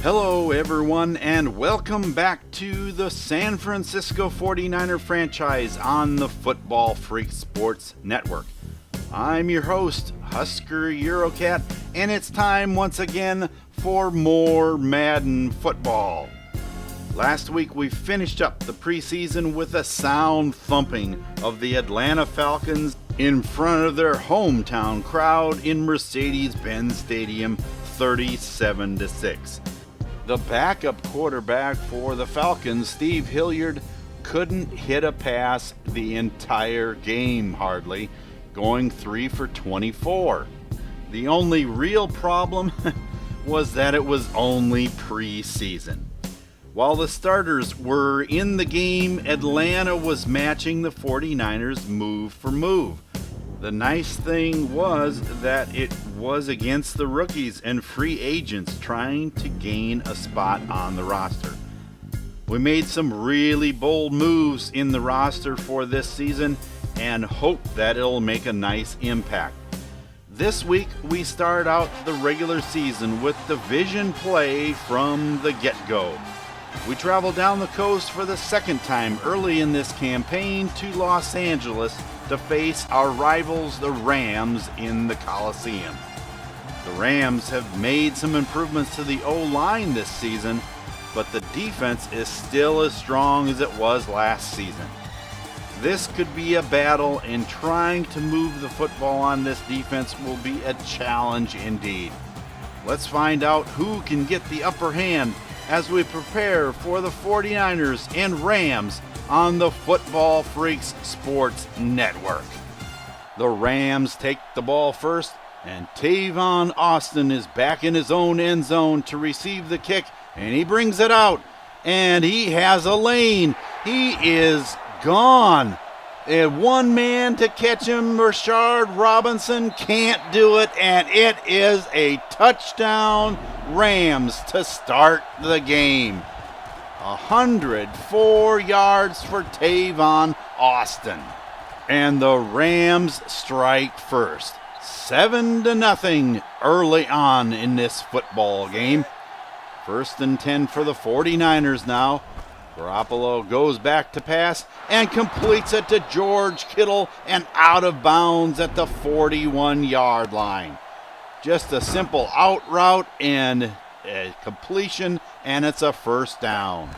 Hello everyone, and welcome back to the San Francisco 49er franchise on the Football Freak Sports Network. I'm your host, Husker Eurocat, and it's time once again for more Madden football. Last week we finished up the preseason with a sound thumping of the Atlanta Falcons in front of their hometown crowd in Mercedes-Benz Stadium, 37-6. The backup quarterback for the Falcons, Steve Hilliard, couldn't hit a pass the entire game hardly, going 3 for 24. The only real problem was that it was only preseason. While the starters were in the game, Atlanta was matching the 49ers move for move. The nice thing was that it was against the rookies and free agents trying to gain a spot on the roster. We made some really bold moves in the roster for this season and hope that it'll make a nice impact. This week we start out the regular season with division play from the get-go. We travel down the coast for the second time early in this campaign to Los Angeles to face our rivals, the Rams, in the Coliseum. The Rams have made some improvements to the O-line this season, but the defense is still as strong as it was last season. This could be a battle, and trying to move the football on this defense will be a challenge indeed. Let's find out who can get the upper hand as we prepare for the 49ers and Rams on the Football Freaks Sports Network. The Rams take the ball first, and Tavon Austin is back in his own end zone to receive the kick, and he brings it out, and he has a lane. He is gone. And one man to catch him, Rashard Robinson, can't do it, and it is a touchdown, Rams, to start the game. 104 yards for Tavon Austin. And the Rams strike first. 7-0 early on in this football game. 1st and 10 for the 49ers now. Garoppolo goes back to pass and completes it to George Kittle and out of bounds at the 41-yard line. Just a simple out route and a completion, and it's a first down.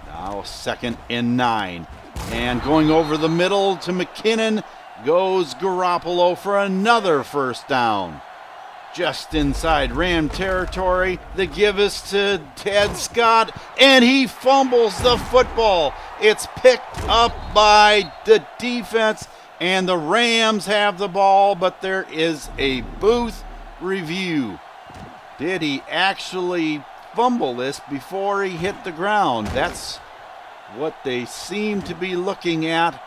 Now 2nd and 9. And going over the middle to McKinnon goes Garoppolo for another first down. Just inside Ram territory, the give is to Ted Scott, and he fumbles the football. It's picked up by the defense, and the Rams have the ball, but there is a booth review. Did he actually fumble this before he hit the ground? That's what they seem to be looking at.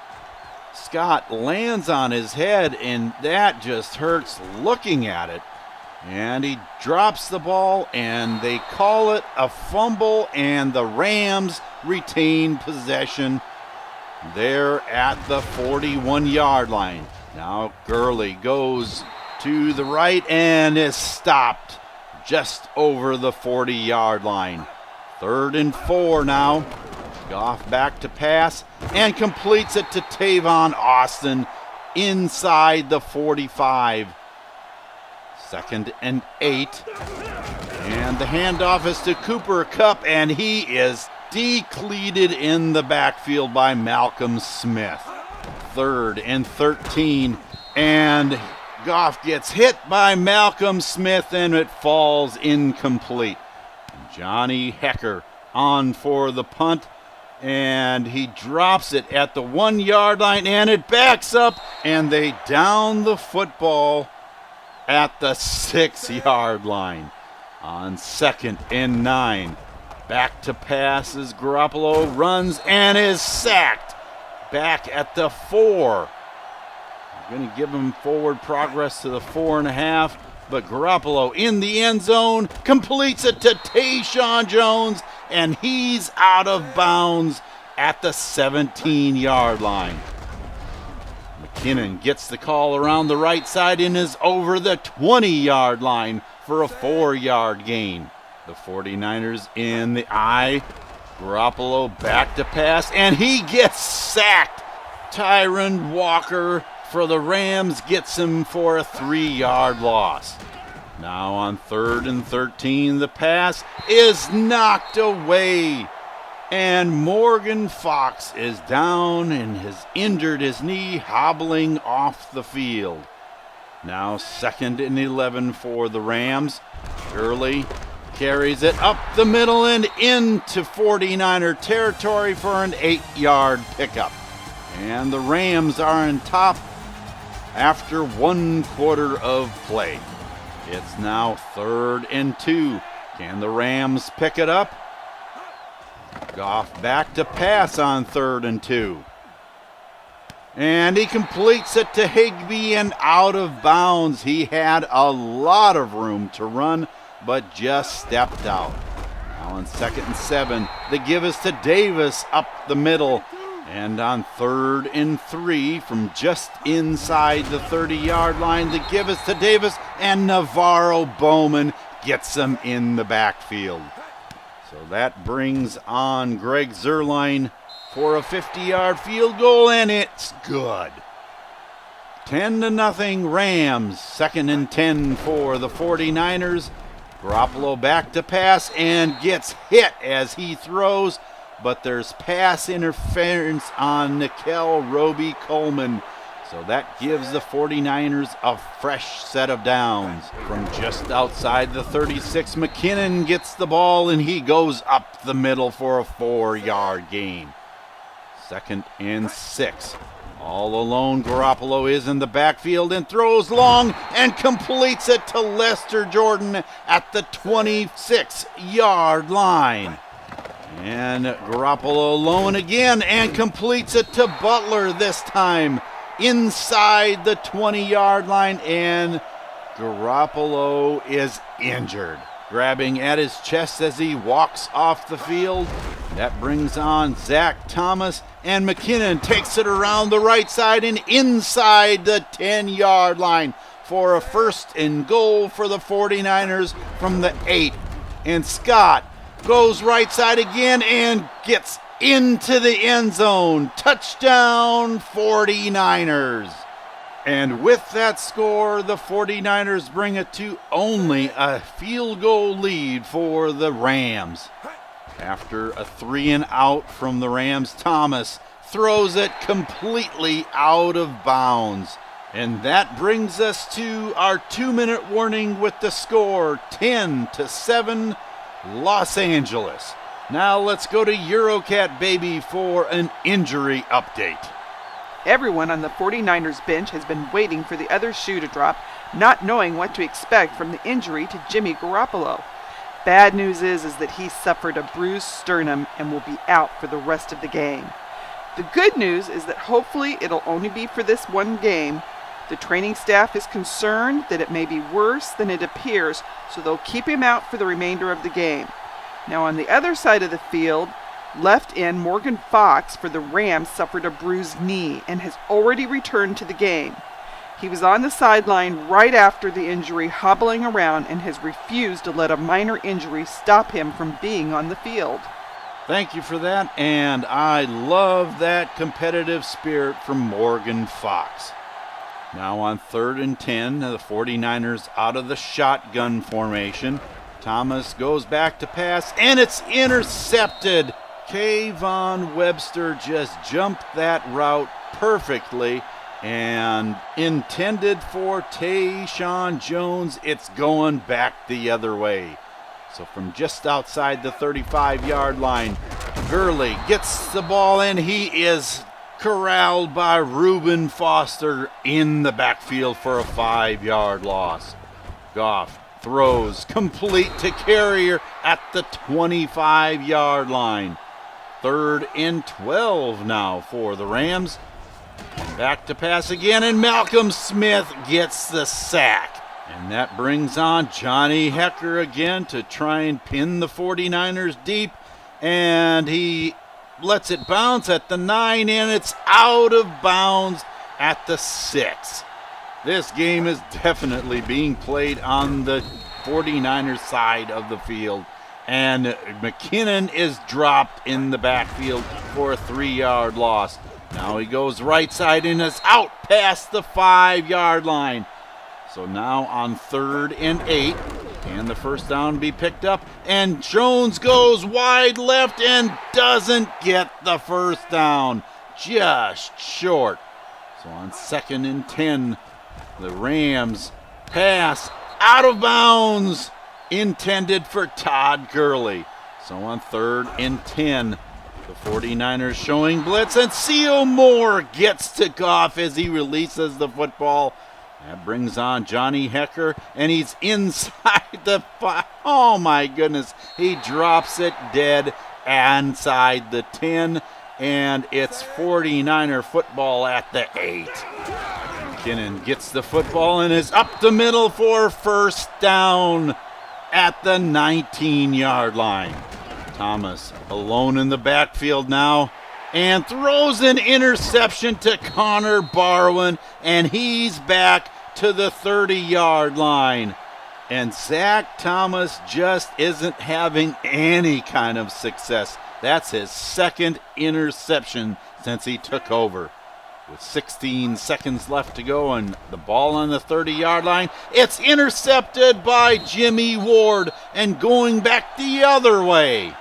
Scott lands on his head, and that just hurts looking at it. And he drops the ball, and they call it a fumble, and the Rams retain possession there at the 41-yard line. Now Gurley goes to the right and is stopped just over the 40-yard line. 3rd and 4 now. Goff back to pass and completes it to Tavon Austin inside the 45. 2nd and 8. And the handoff is to Cooper Kupp, and he is decleated in the backfield by Malcolm Smith. 3rd and 13. And Goff gets hit by Malcolm Smith, and it falls incomplete. Johnny Hecker on for the punt, and he drops it at the 1-yard line, and it backs up, and they down the football at the 6-yard line. On 2nd and 9. Back to pass as Garoppolo runs and is sacked back at the 4. Going to give him forward progress to the 4.5, but Garoppolo in the end zone completes it to Tayshaun Jones, and he's out of bounds at the 17-yard line. McKinnon gets the call around the right side and is over the 20-yard line for a 4-yard gain. The 49ers in the eye. Garoppolo back to pass, and he gets sacked. Tyron Walker for the Rams gets him for a 3-yard loss. Now on 3rd and 13, the pass is knocked away. And Morgan Fox is down and has injured his knee, hobbling off the field. Now 2nd and 11 for the Rams. Gurley carries it up the middle and into 49er territory for an 8-yard pickup. And the Rams are on top after 1 quarter of play. It's now 3rd and 2. Can the Rams pick it up? Goff back to pass on 3rd and 2. And he completes it to Higbee and out of bounds. He had a lot of room to run, but just stepped out. Now on 2nd and 7, the give is to Davis up the middle. And on 3rd and 3, from just inside the 30-yard line, the give is to Davis, and Navarro Bowman gets him in the backfield. So that brings on Greg Zuerlein for a 50-yard field goal, and it's good. 10-0 Rams, 2nd and 10 for the 49ers. Garoppolo back to pass and gets hit as he throws, but there's pass interference on Nickel Roby-Coleman. So that gives the 49ers a fresh set of downs. From just outside the 36, McKinnon gets the ball and he goes up the middle for a 4-yard gain. 2nd and 6. All alone, Garoppolo is in the backfield and throws long and completes it to Lester Jordan at the 26-yard line. And Garoppolo alone again and completes it to Butler this time inside the 20-yard line, and Garoppolo is injured, grabbing at his chest as he walks off the field. That brings on Zach Thomas, and McKinnon takes it around the right side and inside the 10-yard line for a 1st and goal for the 49ers from the 8. And Scott goes right side again and gets into the end zone. Touchdown 49ers. And with that score, the 49ers bring it to only a field goal lead for the Rams. After a 3-and-out from the Rams, Thomas throws it completely out of bounds. And that brings us to our 2-minute warning with the score 10-7 Los Angeles. Now let's go to Eurocat Baby for an injury update. Everyone on the 49ers bench has been waiting for the other shoe to drop, not knowing what to expect from the injury to Jimmy Garoppolo. Bad news is that he suffered a bruised sternum and will be out for the rest of the game. The good news is that hopefully it'll only be for this one game. The training staff is concerned that it may be worse than it appears, so they'll keep him out for the remainder of the game. Now on the other side of the field, left end Morgan Fox for the Rams suffered a bruised knee and has already returned to the game. He was on the sideline right after the injury, hobbling around, and has refused to let a minor injury stop him from being on the field. Thank you for that, and I love that competitive spirit from Morgan Fox. Now on 3rd and 10, the 49ers out of the shotgun formation. Thomas goes back to pass, and it's intercepted. Kayvon Webster just jumped that route perfectly and intended for Tayshaun Jones. It's going back the other way. So from just outside the 35-yard line, Gurley gets the ball, and he is corralled by Reuben Foster in the backfield for a 5-yard loss. Goff throws complete to Carrier at the 25-yard line. 3rd and 12 now for the Rams. Back to pass again, and Malcolm Smith gets the sack. And that brings on Johnny Hecker again to try and pin the 49ers deep. And he lets it bounce at the 9, and it's out of bounds at the 6. This game is definitely being played on the 49ers side of the field. And McKinnon is dropped in the backfield for a 3-yard loss. Now he goes right side and is out past the 5-yard line. So now on 3rd and 8. Can the first down be picked up? And Jones goes wide left and doesn't get the first down. Just short. So on 2nd and 10, the Rams pass out of bounds, intended for Todd Gurley. So on 3rd and 10, the 49ers showing blitz, and C.O. Moore gets to Goff as he releases the football. That brings on Johnny Hecker, and he's inside the 5. Oh my goodness, he drops it dead inside the 10, and it's 49er football at the 8. McKinnon gets the football and is up the middle for first down at the 19-yard line. Thomas alone in the backfield now and throws an interception to Connor Barwin, and he's back to the 30-yard line. And Zach Thomas just isn't having any kind of success. That's his 2nd interception since he took over. With 16 seconds left to go and the ball on the 30-yard line, it's intercepted by Jimmy Ward, and going back the other way.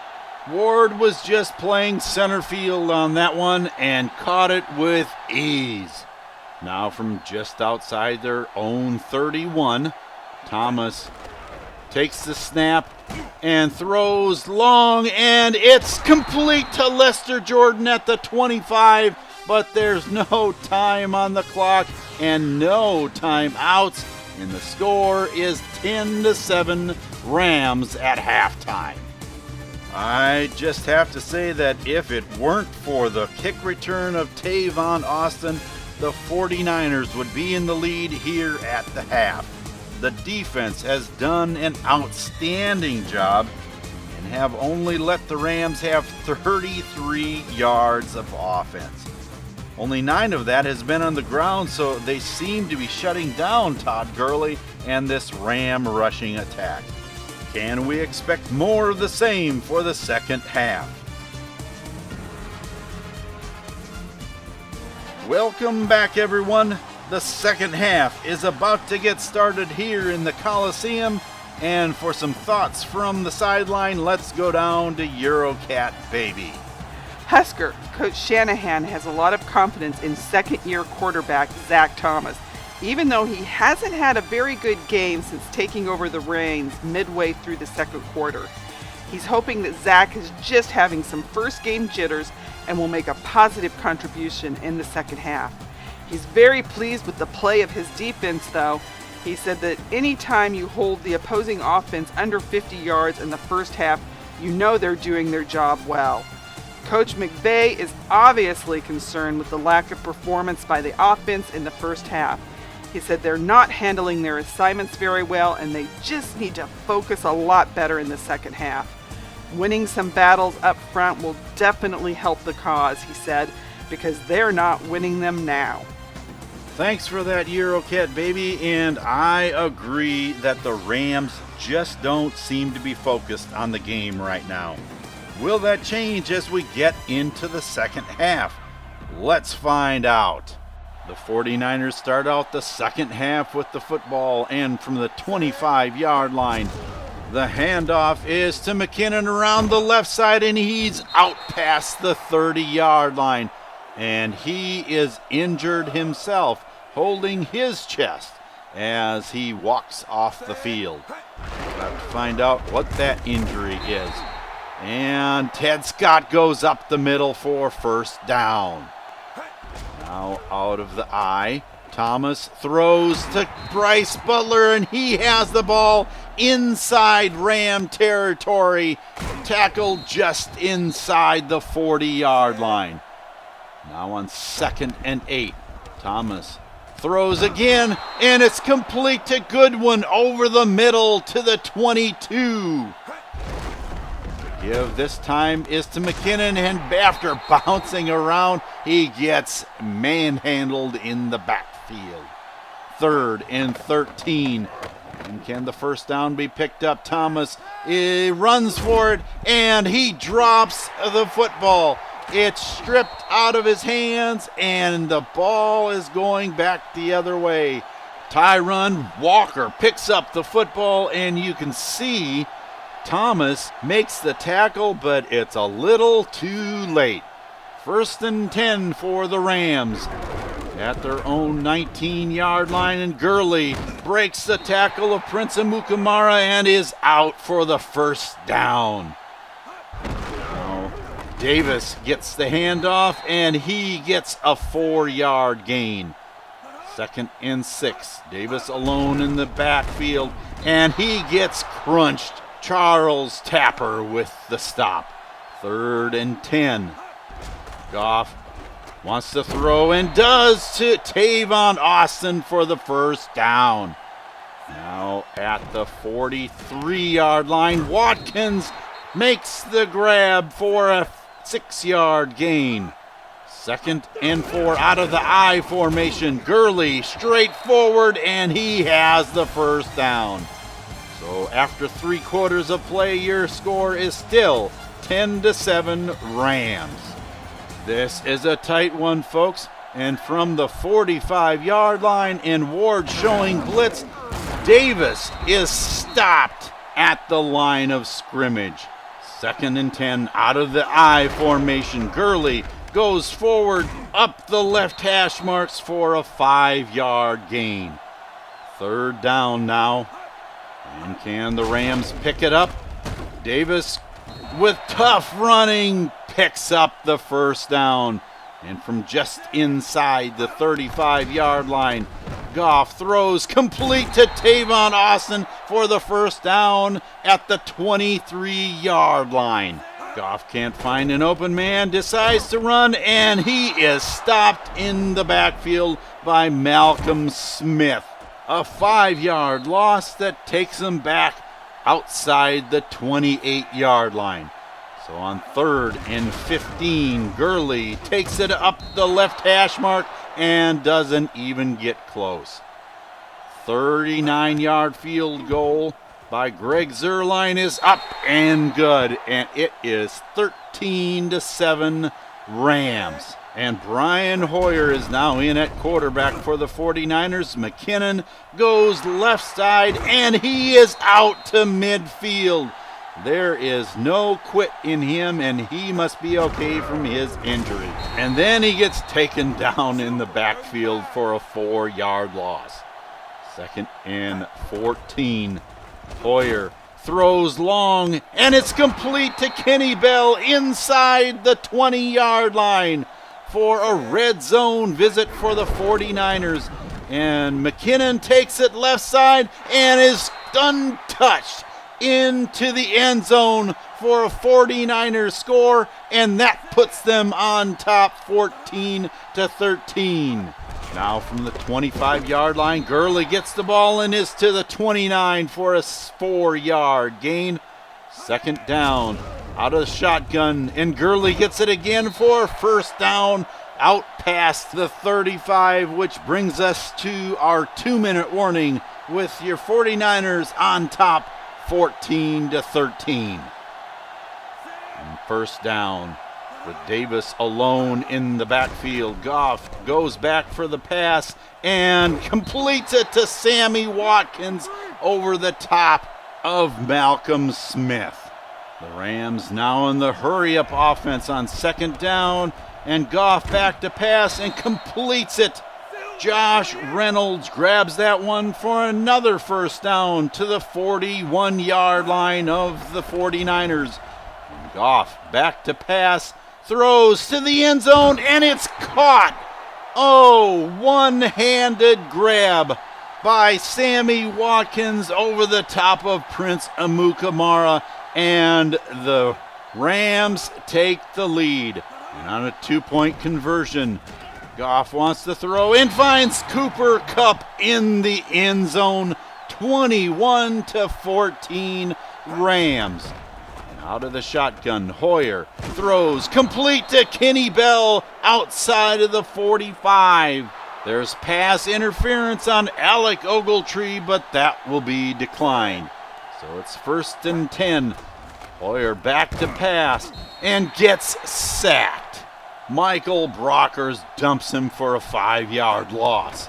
Ward was just playing center field on that one and caught it with ease. Now from just outside their own 31, Thomas takes the snap and throws long, and it's complete to Lester Jordan at the 25, but there's no time on the clock and no timeouts, and the score is 10-7 Rams at halftime. I just have to say that if it weren't for the kick return of Tavon Austin, the 49ers would be in the lead here at the half. The defense has done an outstanding job and have only let the Rams have 33 yards of offense. Only 9 of that has been on the ground, so they seem to be shutting down Todd Gurley and this Ram rushing attack. Can we expect more of the same for the second half? Welcome back, everyone. The second half is about to get started here in the Coliseum, and for some thoughts from the sideline, let's go down to Eurocat, baby. Husker coach Shanahan has a lot of confidence in second-year quarterback Zach Thomas, even though he hasn't had a very good game since taking over the reins midway through the second quarter. He's hoping that Zach is just having some first-game jitters and will make a positive contribution in the second half. He's very pleased with the play of his defense, though. He said that anytime you hold the opposing offense under 50 yards in the first half, you know they're doing their job well. Coach McVay is obviously concerned with the lack of performance by the offense in the first half. He said they're not handling their assignments very well, and they just need to focus a lot better in the second half. Winning some battles up front will definitely help the cause, he said, because they're not winning them now. Thanks for that, Eurocat, baby, and I agree that the Rams just don't seem to be focused on the game right now. Will that change as we get into the second half? Let's find out. The 49ers start out the second half with the football, and from the 25-yard line, the handoff is to McKinnon around the left side, and he's out past the 30-yard line. And he is injured himself, holding his chest as he walks off the field. We'll have to find out what that injury is. And Ted Scott goes up the middle for first down. Now out of the eye, Thomas throws to Bryce Butler, and he has the ball inside Ram territory, tackled just inside the 40-yard line. Now on 2nd and 8, Thomas throws again, and it's complete to Goodwin over the middle to the 22. Give this time is to McKinnon, and after bouncing around, he gets manhandled in the backfield. 3rd and 13. And can the first down be picked up? Thomas runs for it, and he drops the football. It's stripped out of his hands, and the ball is going back the other way. Tyron Walker picks up the football, and you can see Thomas makes the tackle, but it's a little too late. 1st and 10 for the Rams at their own 19-yard line, and Gurley breaks the tackle of Prince Amukamara and is out for the first down. Now, Davis gets the handoff, and he gets a 4-yard gain. 2nd and 6. Davis alone in the backfield, and he gets crunched. Charles Tapper with the stop. 3rd and 10. Goff wants to throw and does to Tavon Austin for the first down. Now at the 43-yard line, Watkins makes the grab for a 6-yard gain. 2nd and 4 out of the I formation. Gurley straight forward, and he has the first down. So after 3 quarters of play, your score is still 10-7 Rams. This is a tight one, folks. And from the 45-yard line, and Ward showing blitz, Davis is stopped at the line of scrimmage. 2nd and 10 out of the I formation. Gurley goes forward up the left hash marks for a 5-yard gain. 3rd down now. And can the Rams pick it up? Davis, with tough running, picks up the first down. And from just inside the 35-yard line, Goff throws complete to Tavon Austin for the first down at the 23-yard line. Goff can't find an open man, decides to run, and he is stopped in the backfield by Malcolm Smith. A 5-yard loss that takes him back outside the 28-yard line. So on 3rd and 15, Gurley takes it up the left hash mark and doesn't even get close. 39-yard field goal by Greg Zuerlein is up and good, and it is 13-7 Rams. And Brian Hoyer is now in at quarterback for the 49ers. McKinnon goes left side, and he is out to midfield. There is no quit in him, and he must be okay from his injury. And then he gets taken down in the backfield for a 4-yard loss. 2nd and 14. Hoyer throws long, and it's complete to Kenny Bell inside the 20-yard line for a red zone visit for the 49ers. And McKinnon takes it left side and is untouched into the end zone for a 49ers score, and that puts them on top 14-13. Now from the 25-yard line, Gurley gets the ball and is to the 29 for a 4-yard gain. 2nd down out of the shotgun, and Gurley gets it again for a first down out past the 35, which brings us to our 2-minute warning with your 49ers on top 14-13. And first down with Davis alone in the backfield. Goff goes back for the pass and completes it to Sammy Watkins over the top of Malcolm Smith. The Rams now in the hurry-up offense on 2nd down, and Goff back to pass and completes it. Josh Reynolds grabs that one for another first down to the 41-yard line of the 49ers. And Goff back to pass, throws to the end zone, and it's caught. Oh, one-handed grab by Sammy Watkins over the top of Prince Amukamara, and the Rams take the lead. And on a 2-point conversion, Goff wants to throw and finds Cooper Kupp in the end zone. 21-14 Rams. And out of the shotgun, Hoyer throws complete to Kenny Bell outside of the 45. There's pass interference on Alec Ogletree, but that will be declined. So it's 1st and 10. Hoyer back to pass and gets sacked. Michael Brockers dumps him for a 5-yard loss.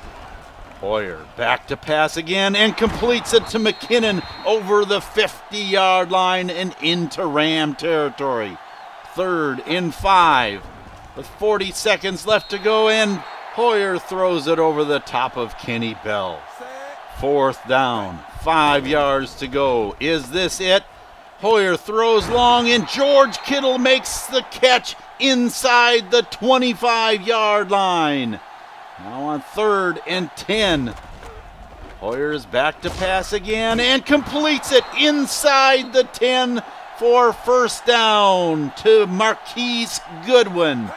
Hoyer back to pass again and completes it to McKinnon over the 50-yard line and into Ram territory. 3rd and 5 with 40 seconds left to go, and Hoyer throws it over the top of Kenny Bell. 4th down, 5 yards to go. Is this it? Hoyer throws long, and George Kittle makes the catch inside the 25-yard line. Now on 3rd and 10. Hoyer is back to pass again and completes it inside the 10 for 1st down to Marquise Goodwin.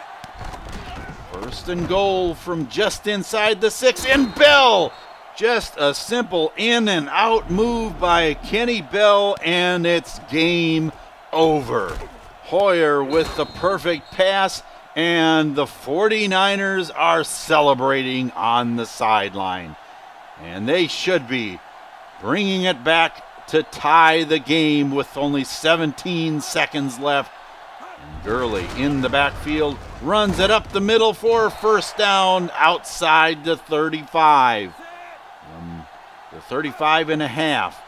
1st and goal from just inside the 6, and Bell. Just a simple in and out move by Kenny Bell, and it's game over. Hoyer with the perfect pass, and the 49ers are celebrating on the sideline. And they should be, bringing it back to tie the game with only 17 seconds left. And Gurley in the backfield runs it up the middle for 1st down outside the 35. The 35 and a half.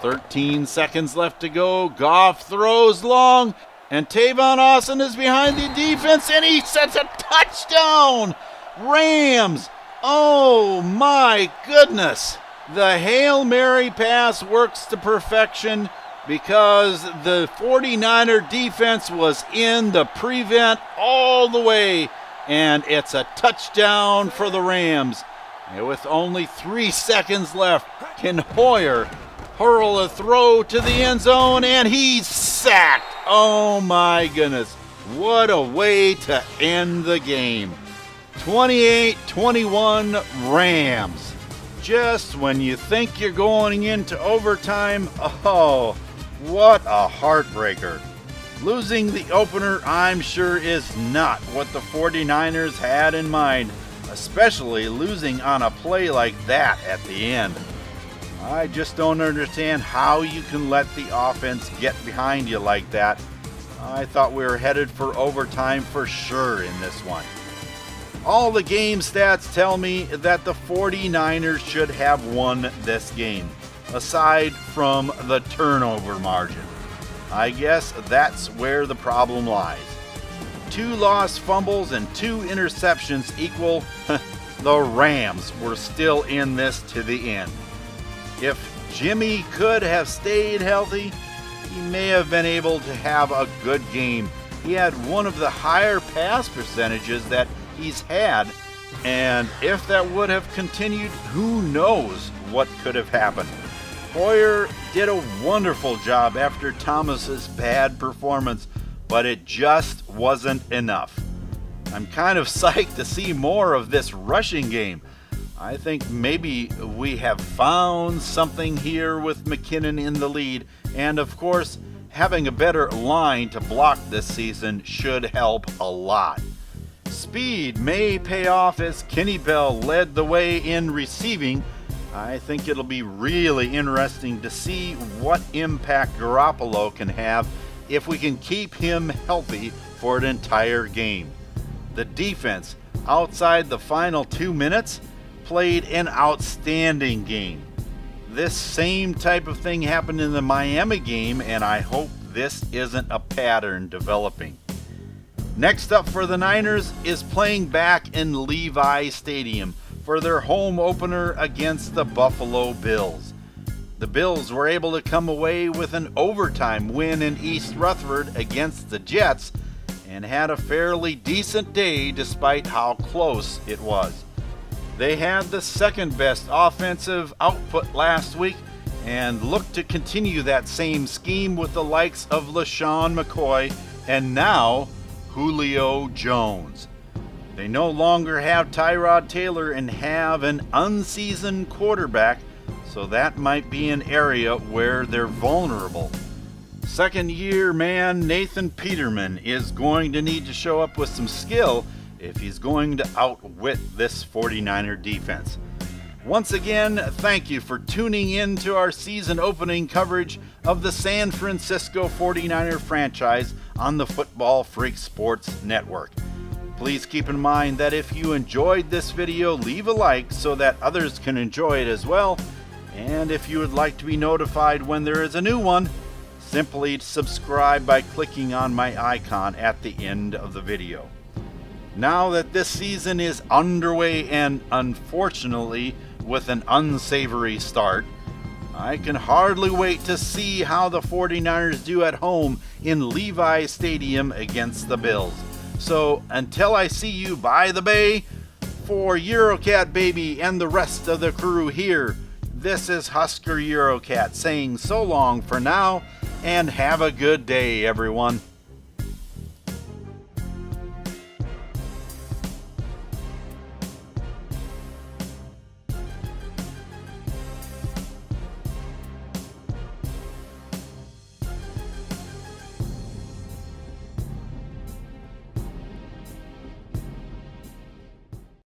13 seconds left to go. Goff throws long, and Tavon Austin is behind the defense, and he sets a touchdown. Rams. Oh my goodness. The Hail Mary pass works to perfection because the 49er defense was in the prevent all the way, and it's a touchdown for the Rams. And with only 3 seconds left, can Hoyer hurl a throw to the end zone, and he's sacked. Oh my goodness. What a way to end the game. 28-21 Rams. Just when you think you're going into overtime, oh, what a heartbreaker. Losing the opener, I'm sure, is not what the 49ers had in mind, especially losing on a play like that at the end. I just don't understand how you can let the offense get behind you like that. I thought we were headed for overtime for sure in this one. All the game stats tell me that the 49ers should have won this game, aside from the turnover margin. I guess that's where the problem lies. 2 lost fumbles and 2 interceptions equal the Rams were still in this to the end. If Jimmy could have stayed healthy, he may have been able to have a good game. He had one of the higher pass percentages that he's had, and if that would have continued, who knows what could have happened. Hoyer did a wonderful job after Thomas's bad performance, but it just wasn't enough. I'm kind of psyched to see more of this rushing game. I think maybe we have found something here with McKinnon in the lead, and of course, having a better line to block this season should help a lot. Speed may pay off as Kenny Bell led the way in receiving. I think it'll be really interesting to see what impact Garoppolo can have if we can keep him healthy for an entire game. The defense, outside the final 2 minutes, played an outstanding game. This same type of thing happened in the Miami game, and I hope this isn't a pattern developing. Next up for the Niners is playing back in Levi Stadium for their home opener against the Buffalo Bills. The Bills were able to come away with an overtime win in East Rutherford against the Jets and had a fairly decent day despite how close it was. They had the second best offensive output last week and look to continue that same scheme with the likes of LaShawn McCoy and now Julio Jones. They no longer have Tyrod Taylor and have an unseasoned quarterback, so that might be an area where they're vulnerable. Second-year man Nathan Peterman is going to need to show up with some skill if he's going to outwit this 49er defense. Once again, thank you for tuning in to our season opening coverage of the San Francisco 49er franchise on the Football Freak Sports Network. Please keep in mind that if you enjoyed this video, leave a like so that others can enjoy it as well. And if you would like to be notified when there is a new one, simply subscribe by clicking on my icon at the end of the video. Now that this season is underway and unfortunately with an unsavory start, I can hardly wait to see how the 49ers do at home in Levi Stadium against the Bills. So until I see you by the bay, for Eurocat Baby and the rest of the crew here, this is Husker Eurocat saying so long for now, and have a good day, everyone.